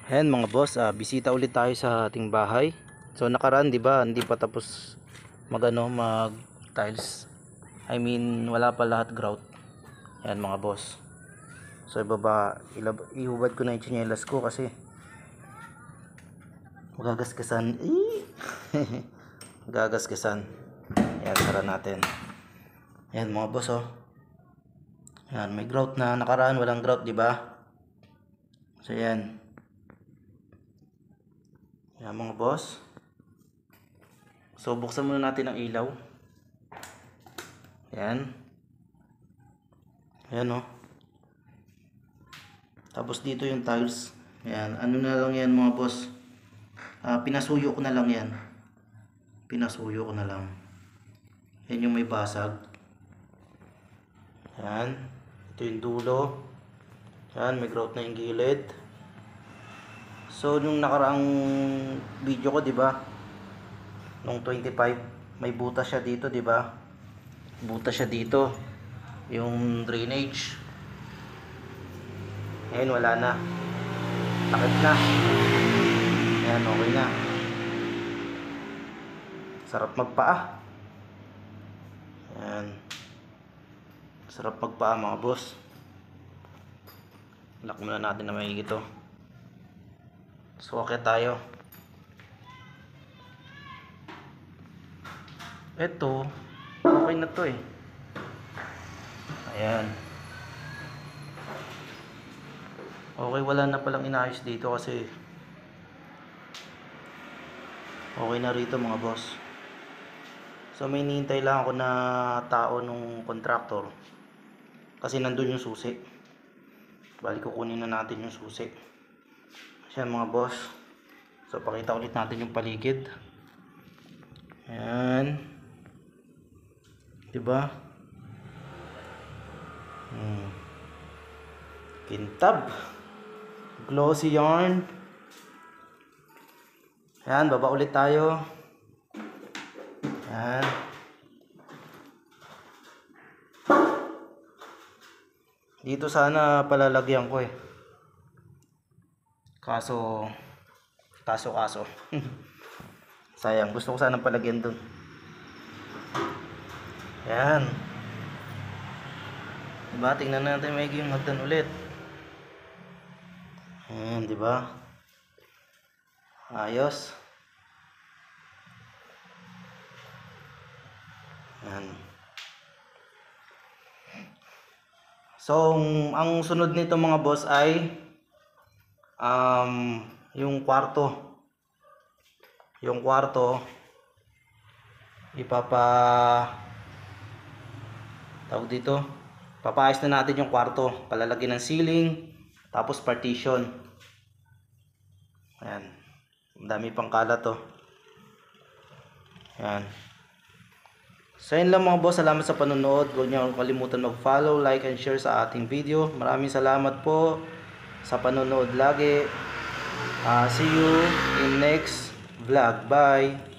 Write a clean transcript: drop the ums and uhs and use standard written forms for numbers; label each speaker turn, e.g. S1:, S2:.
S1: Ayan mga boss, bisita ulit tayo sa ating bahay. So nakaraan 'di ba, hindi pa tapos mag tiles. I mean, wala pa lahat grout. Ayan mga boss. So ihubad ko na 'yung tsinelas ko kasi magagasgasan. Magagasgasan. Ayan, sara natin. Ayan mga boss oh. Ayan, may grout na. Nakaraan walang grout 'di ba? So ayan. Ayan mga boss. So buksan muna natin ang ilaw. Ayan. Ayan o. Tapos dito yung tiles. Ayan. Ano na lang yan mga boss. Pinasuyo ko na lang yan. Pinasuyo ko na lang. Ayan yung may basag. Ayan. Ito yung dulo. Ayan. May grout na yung gilid. So nung nakaraang video ko, 'di ba? Nung 25, may butas siya dito, 'di ba? Butas siya dito. Yung drainage. Ayun, wala na. Takip na. Ayan, okay na. Sarap magpaa. Ayan. Sarap magpaa mga boss. Lock muna natin na maigi to. So okay tayo. Ito, okay na to eh. Ayan. Okay, wala na palang inayos dito kasi okay na rito mga boss. So may hinihintay lang ako na tao nung contractor kasi nandun yung susi. Bali kukunin na natin yung susi. Ayan mga boss. So pakita ulit natin yung paligid. Ayan. Diba? Kintab. Glossy yarn. Ayan, baba ulit tayo. Ayan. Dito sana palalagyan ko eh. Kaso sayang, gusto ko sanang palagyan dun. Yan. Diba, tingnan natin maigi yung hagdan ulit. Ayan, diba? Ayos. Ayan. So ang sunod nito mga boss ay yung kwarto tawag dito, papaayos na natin yung kwarto, palalagyan ng ceiling, tapos partition. Ayan, dami pang kalat to. Ayan. So yun lang mga boss, salamat sa panonood. Huwag niyo kalimutan mag-follow, like and share sa ating video. Maraming salamat po sa panonood lagi. See you in next vlog. Bye!